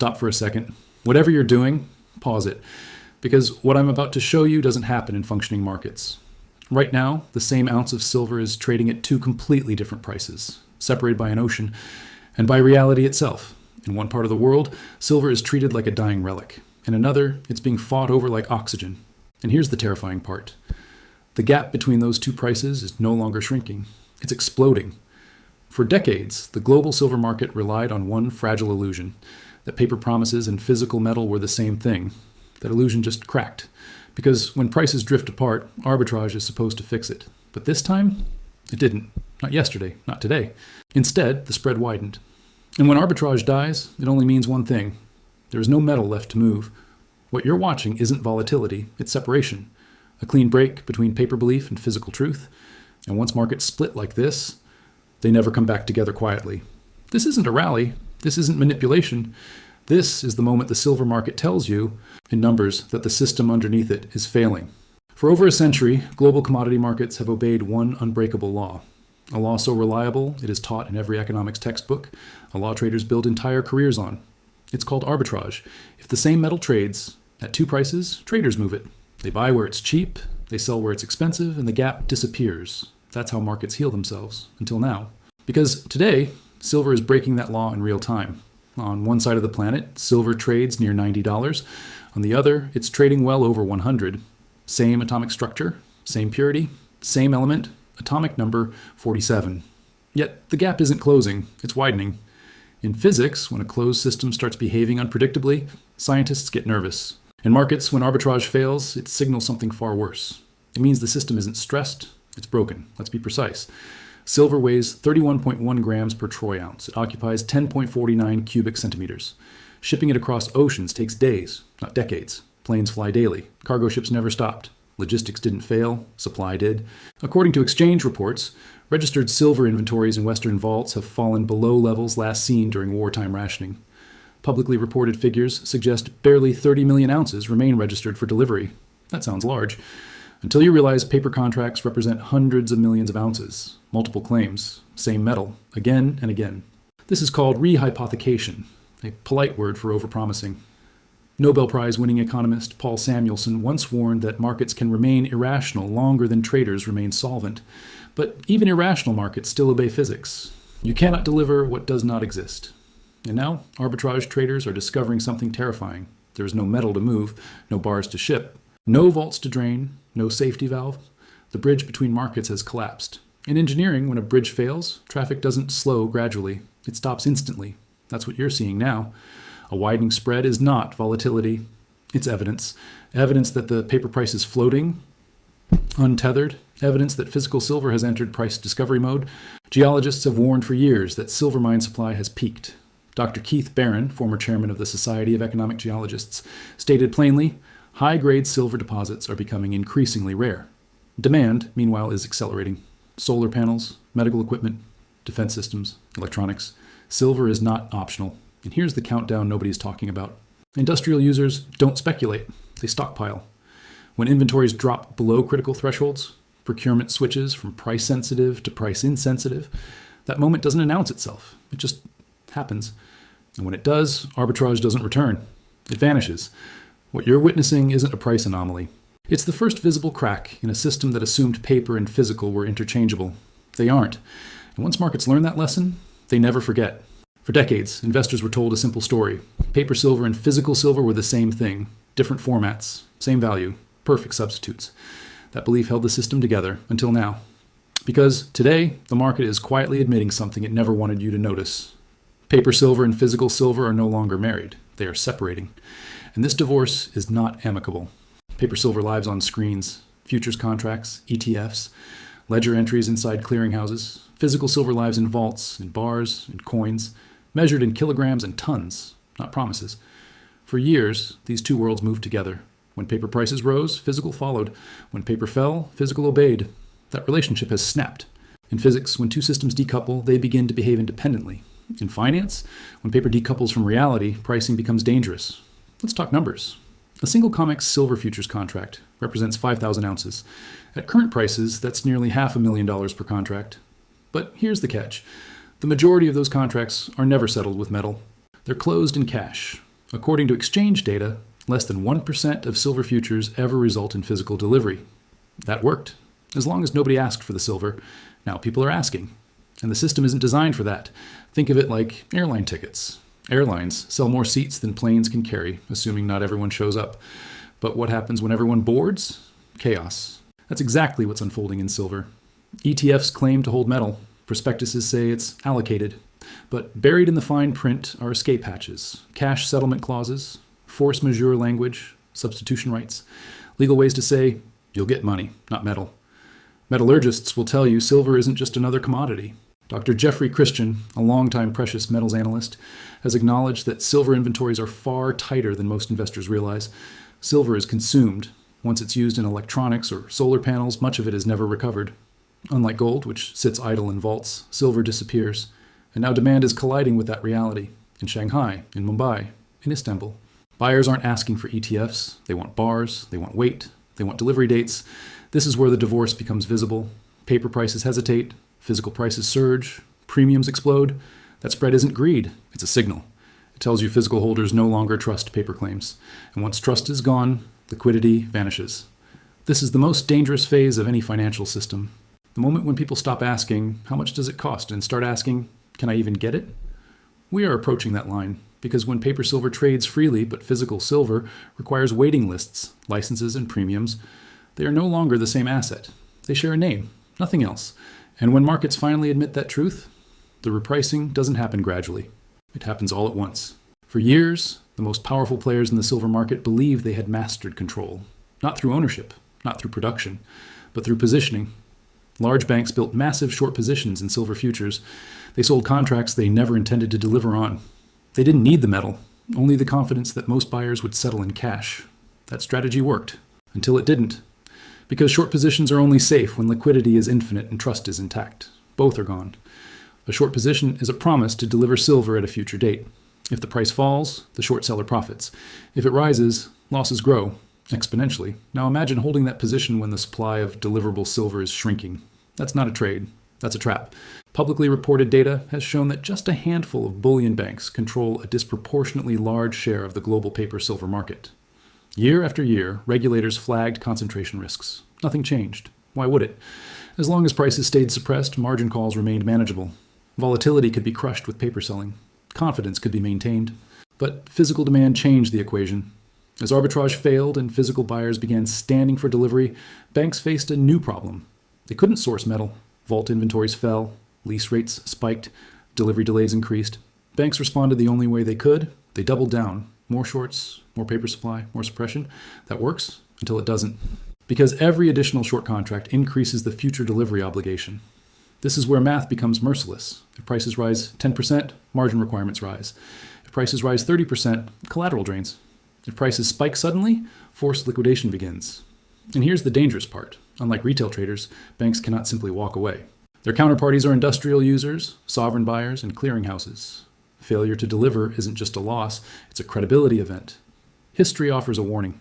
Stop for a second. Whatever you're doing, pause it. Because what I'm about to show you doesn't happen in functioning markets. Right now, the same ounce of silver is trading at two completely different prices, separated by an ocean, and by reality itself. In one part of the world, silver is treated like a dying relic. In another, it's being fought over like oxygen. And here's the terrifying part. The gap between those two prices is no longer shrinking. It's exploding. For decades, the global silver market relied on one fragile illusion, that paper promises and physical metal were the same thing. That illusion just cracked. Because when prices drift apart, arbitrage is supposed to fix it. But this time, it didn't. Not yesterday, not today. Instead, the spread widened. And when arbitrage dies, it only means one thing. There is no metal left to move. What you're watching isn't volatility, it's separation. A clean break between paper belief and physical truth. And once markets split like this, they never come back together quietly. This isn't a rally. This isn't manipulation. This is the moment the silver market tells you, in numbers, that the system underneath it is failing. For over a century, global commodity markets have obeyed one unbreakable law. A law so reliable it is taught in every economics textbook, a law traders build entire careers on. It's called arbitrage. If the same metal trades at two prices, traders move it. They buy where it's cheap, they sell where it's expensive, and the gap disappears. That's how markets heal themselves, until now. Because today, silver is breaking that law in real time. On one side of the planet, silver trades near $90. On the other, it's trading well over 100. Same atomic structure, same purity, same element, atomic number 47. Yet the gap isn't closing, it's widening. In physics, when a closed system starts behaving unpredictably, scientists get nervous. In markets, when arbitrage fails, it signals something far worse. It means the system isn't stressed, it's broken. Let's be precise. Silver weighs 31.1 grams per troy ounce. It occupies 10.49 cubic centimeters. Shipping it across oceans takes days, not decades. Planes fly daily. Cargo ships never stopped. Logistics didn't fail. Supply did. According to exchange reports, registered silver inventories in Western vaults have fallen below levels last seen during wartime rationing. Publicly reported figures suggest barely 30 million ounces remain registered for delivery. That sounds large. Until you realize paper contracts represent hundreds of millions of ounces, multiple claims, same metal, again and again. This is called rehypothecation, a polite word for overpromising. Nobel Prize-winning economist Paul Samuelson once warned that markets can remain irrational longer than traders remain solvent. But even irrational markets still obey physics. You cannot deliver what does not exist. And now, arbitrage traders are discovering something terrifying. There is no metal to move, no bars to ship, no vaults to drain, no safety valve. The bridge between markets has collapsed. In engineering, when a bridge fails, traffic doesn't slow gradually. It stops instantly. That's what you're seeing now. A widening spread is not volatility. It's evidence. Evidence that the paper price is floating, untethered. Evidence that physical silver has entered price discovery mode. Geologists have warned for years that silver mine supply has peaked. Dr. Keith Barron, former chairman of the Society of Economic Geologists, stated plainly, high-grade silver deposits are becoming increasingly rare. Demand, meanwhile, is accelerating. Solar panels, medical equipment, defense systems, electronics. Silver is not optional. And here's the countdown nobody's talking about. Industrial users don't speculate. They stockpile. When inventories drop below critical thresholds, procurement switches from price-sensitive to price-insensitive, that moment doesn't announce itself. It just happens. And when it does, arbitrage doesn't return. It vanishes. What you're witnessing isn't a price anomaly. It's the first visible crack in a system that assumed paper and physical were interchangeable. They aren't. And once markets learn that lesson, they never forget. For decades, investors were told a simple story. Paper silver and physical silver were the same thing. Different formats, same value, perfect substitutes. That belief held the system together until now. Because today, the market is quietly admitting something it never wanted you to notice. Paper silver and physical silver are no longer married. They are separating. And this divorce is not amicable. Paper silver lives on screens, futures contracts, ETFs, ledger entries inside clearinghouses. Physical silver lives in vaults, in bars, in coins, measured in kilograms and tons, not promises. For years, these two worlds moved together. When paper prices rose, physical followed. When paper fell, physical obeyed. That relationship has snapped. In physics, when two systems decouple, they begin to behave independently. In finance, when paper decouples from reality, pricing becomes dangerous. Let's talk numbers. A single COMEX silver futures contract represents 5,000 ounces. At current prices, that's nearly $500,000 per contract. But here's the catch. The majority of those contracts are never settled with metal. They're closed in cash. According to exchange data, less than 1% of silver futures ever result in physical delivery. That worked, as long as nobody asked for the silver. Now people are asking, and the system isn't designed for that. Think of it like airline tickets. Airlines sell more seats than planes can carry, assuming not everyone shows up. But what happens when everyone boards? Chaos. That's exactly what's unfolding in silver. ETFs claim to hold metal. Prospectuses say it's allocated. But buried in the fine print are escape hatches, cash settlement clauses, force majeure language, substitution rights, legal ways to say, you'll get money, not metal. Metallurgists will tell you silver isn't just another commodity. Dr. Jeffrey Christian, a longtime precious metals analyst, has acknowledged that silver inventories are far tighter than most investors realize. Silver is consumed. Once it's used in electronics or solar panels, much of it is never recovered. Unlike gold, which sits idle in vaults, silver disappears. And now demand is colliding with that reality. In Shanghai, in Mumbai, in Istanbul. Buyers aren't asking for ETFs. They want bars, they want weight, they want delivery dates. This is where the divorce becomes visible. Paper prices hesitate, physical prices surge, premiums explode. That spread isn't greed, it's a signal. It tells you physical holders no longer trust paper claims. And once trust is gone, liquidity vanishes. This is the most dangerous phase of any financial system. The moment when people stop asking, how much does it cost, and start asking, can I even get it? We are approaching that line, because when paper silver trades freely, but physical silver requires waiting lists, licenses, and premiums, they are no longer the same asset. They share a name, nothing else. And when markets finally admit that truth, the repricing doesn't happen gradually. It happens all at once. For years, the most powerful players in the silver market believed they had mastered control, not through ownership, not through production, but through positioning. Large banks built massive short positions in silver futures. They sold contracts they never intended to deliver on. They didn't need the metal, only the confidence that most buyers would settle in cash. That strategy worked, until it didn't. Because short positions are only safe when liquidity is infinite and trust is intact. Both are gone. A short position is a promise to deliver silver at a future date. If the price falls, the short seller profits. If it rises, losses grow exponentially. Now imagine holding that position when the supply of deliverable silver is shrinking. That's not a trade. That's a trap. Publicly reported data has shown that just a handful of bullion banks control a disproportionately large share of the global paper silver market. Year after year, regulators flagged concentration risks. Nothing changed. Why would it? As long as prices stayed suppressed, margin calls remained manageable. Volatility could be crushed with paper selling. Confidence could be maintained. But physical demand changed the equation. As arbitrage failed and physical buyers began standing for delivery, banks faced a new problem. They couldn't source metal. Vault inventories fell. Lease rates spiked. Delivery delays increased. Banks responded the only way they could. They doubled down. More shorts, more paper supply, more suppression. That works until it doesn't. Because every additional short contract increases the future delivery obligation. This is where math becomes merciless. If prices rise 10%, margin requirements rise. If prices rise 30%, collateral drains. If prices spike suddenly, forced liquidation begins. And here's the dangerous part. Unlike retail traders, banks cannot simply walk away. Their counterparties are industrial users, sovereign buyers, and clearinghouses. Failure to deliver isn't just a loss, it's a credibility event. History offers a warning.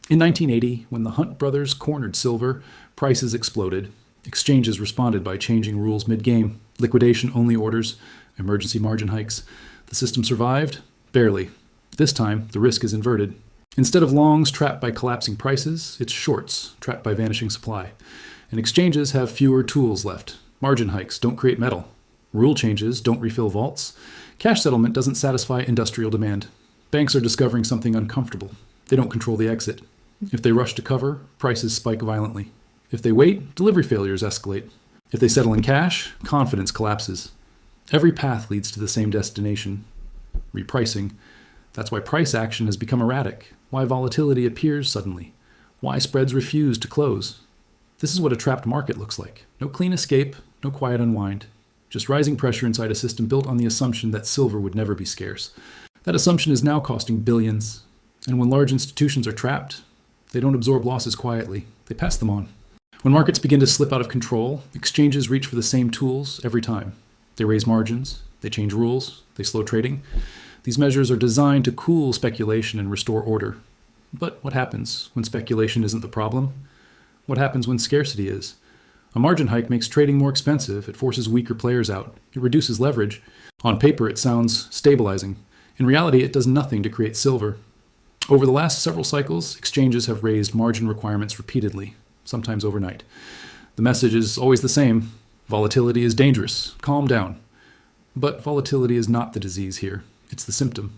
In 1980, when the Hunt brothers cornered silver, prices exploded. Exchanges responded by changing rules mid-game, liquidation-only orders, emergency margin hikes. The system survived? Barely. This time, the risk is inverted. Instead of longs trapped by collapsing prices, it's shorts trapped by vanishing supply. And exchanges have fewer tools left. Margin hikes don't create metal. Rule changes don't refill vaults. Cash settlement doesn't satisfy industrial demand. Banks are discovering something uncomfortable. They don't control the exit. If they rush to cover, prices spike violently. If they wait, delivery failures escalate. If they settle in cash, confidence collapses. Every path leads to the same destination, repricing. That's why price action has become erratic, why volatility appears suddenly, why spreads refuse to close. This is what a trapped market looks like. No clean escape, no quiet unwind. Just rising pressure inside a system built on the assumption that silver would never be scarce. That assumption is now costing billions. And when large institutions are trapped, they don't absorb losses quietly. They pass them on. When markets begin to slip out of control, exchanges reach for the same tools every time. They raise margins, they change rules, they slow trading. These measures are designed to cool speculation and restore order. But what happens when speculation isn't the problem? What happens when scarcity is? A margin hike makes trading more expensive. It forces weaker players out. It reduces leverage. On paper, it sounds stabilizing. In reality, it does nothing to create silver. Over the last several cycles, exchanges have raised margin requirements repeatedly, sometimes overnight. The message is always the same: volatility is dangerous, calm down. But volatility is not the disease here, it's the symptom.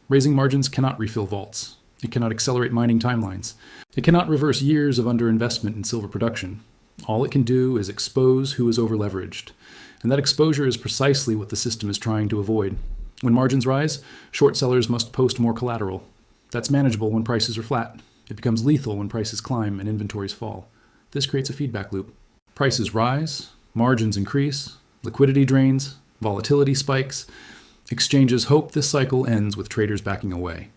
Raising margins cannot refill vaults. It cannot accelerate mining timelines. It cannot reverse years of underinvestment in silver production. All it can do is expose who is overleveraged. And that exposure is precisely what the system is trying to avoid. When margins rise, short sellers must post more collateral. That's manageable when prices are flat. It becomes lethal when prices climb and inventories fall. This creates a feedback loop. Prices rise, margins increase, liquidity drains, volatility spikes. Exchanges hope this cycle ends with traders backing away.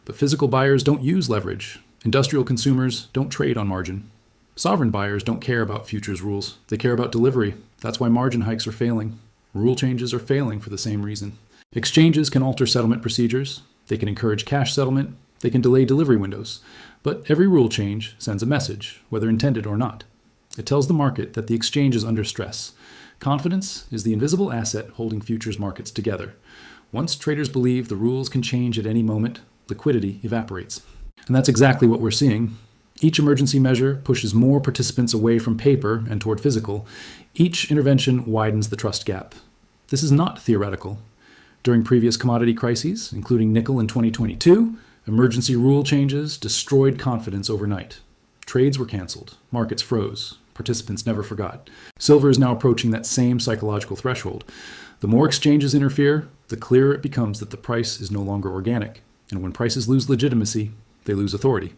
But physical buyers don't use leverage. Industrial consumers don't trade on margin. Sovereign buyers don't care about futures rules. They care about delivery. That's why margin hikes are failing. Rule changes are failing for the same reason. Exchanges can alter settlement procedures. They can encourage cash settlement. They can delay delivery windows. But every rule change sends a message, whether intended or not. It tells the market that the exchange is under stress. Confidence is the invisible asset holding futures markets together. Once traders believe the rules can change at any moment, liquidity evaporates. And that's exactly what we're seeing. Each emergency measure pushes more participants away from paper and toward physical. Each intervention widens the trust gap. This is not theoretical. During previous commodity crises, including nickel in 2022, emergency rule changes destroyed confidence overnight. Trades were canceled. Markets froze. Participants never forgot. Silver is now approaching that same psychological threshold. The more exchanges interfere, the clearer it becomes that the price is no longer organic. And when prices lose legitimacy, they lose authority.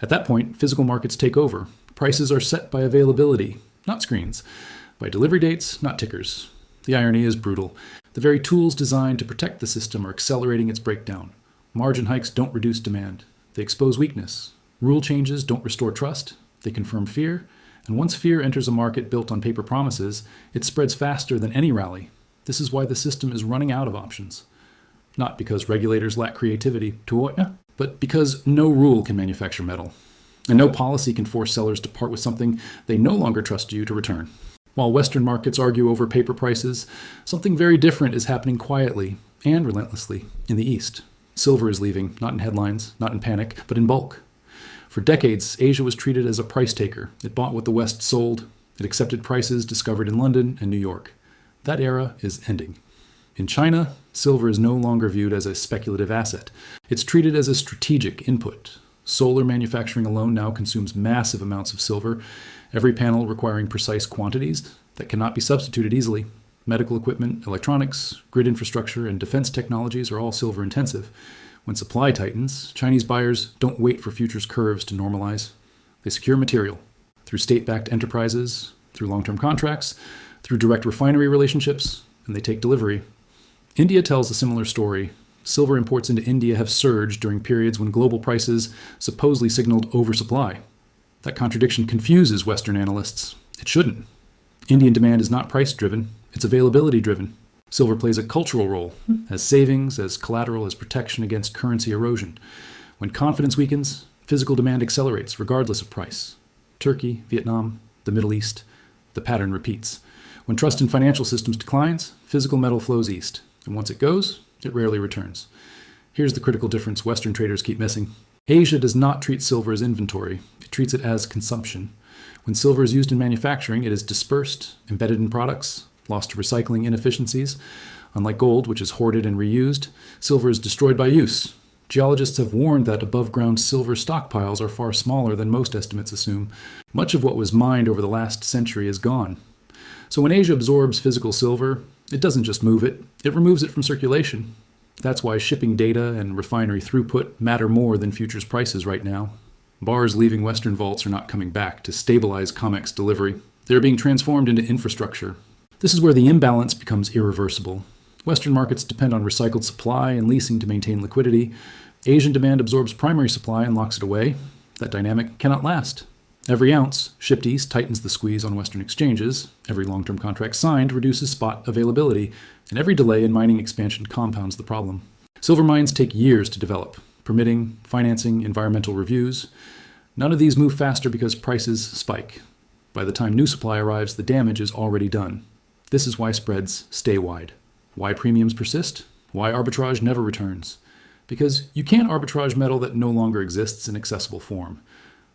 At that point, physical markets take over. Prices are set by availability, not screens. By delivery dates, not tickers. The irony is brutal. The very tools designed to protect the system are accelerating its breakdown. Margin hikes don't reduce demand. They expose weakness. Rule changes don't restore trust. They confirm fear. And once fear enters a market built on paper promises, it spreads faster than any rally. This is why the system is running out of options. Not because regulators lack creativity, but because no rule can manufacture metal. And no policy can force sellers to part with something they no longer trust you to return. While Western markets argue over paper prices, something very different is happening quietly and relentlessly in the East. Silver is leaving, not in headlines, not in panic, but in bulk. For decades, Asia was treated as a price taker. It bought what the West sold. It accepted prices discovered in London and New York. That era is ending. In China, silver is no longer viewed as a speculative asset. It's treated as a strategic input. Solar manufacturing alone now consumes massive amounts of silver, every panel requiring precise quantities that cannot be substituted easily. Medical equipment, electronics, grid infrastructure, and defense technologies are all silver intensive. When supply tightens, Chinese buyers don't wait for futures curves to normalize. They secure material through state-backed enterprises, through long-term contracts, through direct refinery relationships, and they take delivery. India tells a similar story. Silver imports into India have surged during periods when global prices supposedly signaled oversupply. That contradiction confuses Western analysts. It shouldn't. Indian demand is not price-driven, it's availability-driven. Silver plays a cultural role, as savings, as collateral, as protection against currency erosion. When confidence weakens, physical demand accelerates, regardless of price. Turkey, Vietnam, the Middle East, the pattern repeats. When trust in financial systems declines, physical metal flows east. And once it goes, it rarely returns. Here's the critical difference Western traders keep missing. Asia does not treat silver as inventory. It treats it as consumption. When silver is used in manufacturing, it is dispersed, embedded in products, lost to recycling inefficiencies. Unlike gold, which is hoarded and reused, silver is destroyed by use. Geologists have warned that above-ground silver stockpiles are far smaller than most estimates assume. Much of what was mined over the last century is gone. So when Asia absorbs physical silver, it doesn't just move it, it removes it from circulation. That's why shipping data and refinery throughput matter more than futures prices right now. Bars leaving Western vaults are not coming back to stabilize COMEX delivery. They're being transformed into infrastructure. This is where the imbalance becomes irreversible. Western markets depend on recycled supply and leasing to maintain liquidity. Asian demand absorbs primary supply and locks it away. That dynamic cannot last. Every ounce shipped east tightens the squeeze on Western exchanges. Every long-term contract signed reduces spot availability. And every delay in mining expansion compounds the problem. Silver mines take years to develop. Permitting, financing, environmental reviews. None of these move faster because prices spike. By the time new supply arrives, the damage is already done. This is why spreads stay wide. Why premiums persist? Why arbitrage never returns. Because you can't arbitrage metal that no longer exists in accessible form.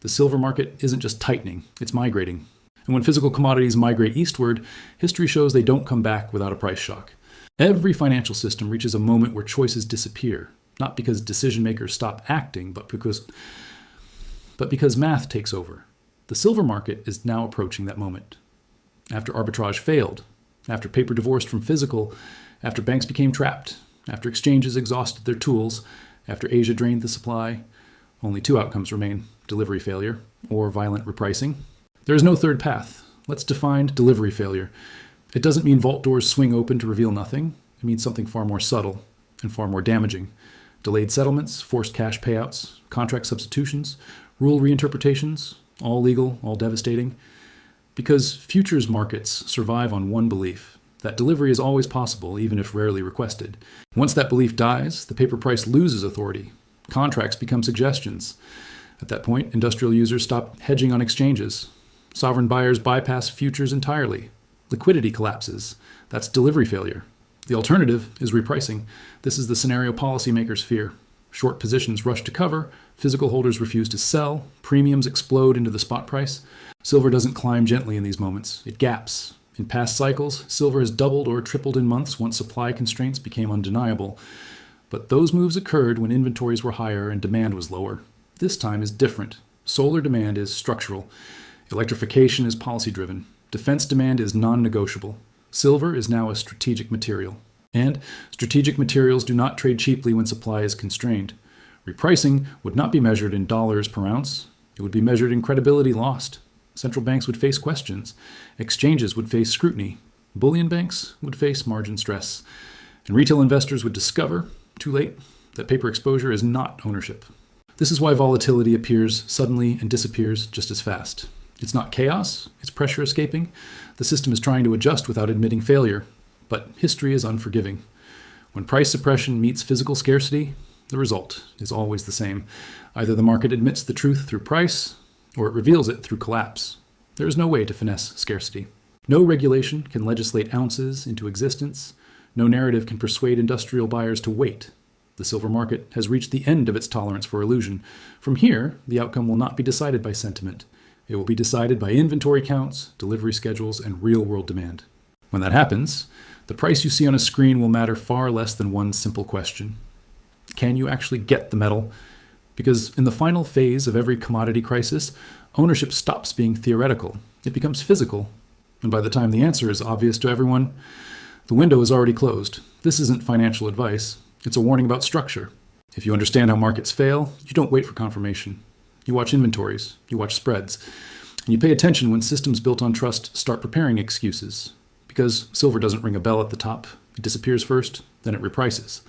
The silver market isn't just tightening, it's migrating. And when physical commodities migrate eastward, history shows they don't come back without a price shock. Every financial system reaches a moment where choices disappear, not because decision makers stop acting, but because math takes over. The silver market is now approaching that moment. After arbitrage failed, after paper divorced from physical, after banks became trapped, after exchanges exhausted their tools, after Asia drained the supply, only two outcomes remain: delivery failure or violent repricing. There is no third path. Let's define delivery failure. It doesn't mean vault doors swing open to reveal nothing. It means something far more subtle and far more damaging. Delayed settlements, forced cash payouts, contract substitutions, rule reinterpretations, all legal, all devastating. Because futures markets survive on one belief: that delivery is always possible, even if rarely requested. Once that belief dies, the paper price loses authority. Contracts become suggestions. At that point, industrial users stop hedging on exchanges. Sovereign buyers bypass futures entirely. Liquidity collapses. That's delivery failure. The alternative is repricing. This is the scenario policymakers fear. Short positions rush to cover, physical holders refuse to sell, premiums explode into the spot price. Silver doesn't climb gently in these moments. It gaps. In past cycles, silver has doubled or tripled in months once supply constraints became undeniable. But those moves occurred when inventories were higher and demand was lower. This time is different. Solar demand is structural. Electrification is policy-driven. Defense demand is non-negotiable. Silver is now a strategic material. And strategic materials do not trade cheaply when supply is constrained. Repricing would not be measured in dollars per ounce. It would be measured in credibility lost. Central banks would face questions. Exchanges would face scrutiny. Bullion banks would face margin stress. And retail investors would discover, too late, that paper exposure is not ownership. This is why volatility appears suddenly and disappears just as fast. It's not chaos, it's pressure escaping. The system is trying to adjust without admitting failure. But history is unforgiving. When price suppression meets physical scarcity, the result is always the same. Either the market admits the truth through price, or it reveals it through collapse. There is no way to finesse scarcity. No regulation can legislate ounces into existence. No narrative can persuade industrial buyers to wait. The silver market has reached the end of its tolerance for illusion. From here, the outcome will not be decided by sentiment. It will be decided by inventory counts, delivery schedules, and real-world demand. When that happens, the price you see on a screen will matter far less than one simple question. Can you actually get the metal? Because in the final phase of every commodity crisis, ownership stops being theoretical. It becomes physical. And by the time the answer is obvious to everyone, the window is already closed. This isn't financial advice. It's a warning about structure. If you understand how markets fail, you don't wait for confirmation. You watch inventories, you watch spreads, and you pay attention when systems built on trust start preparing excuses. Because silver doesn't ring a bell at the top. It disappears first, then it reprices.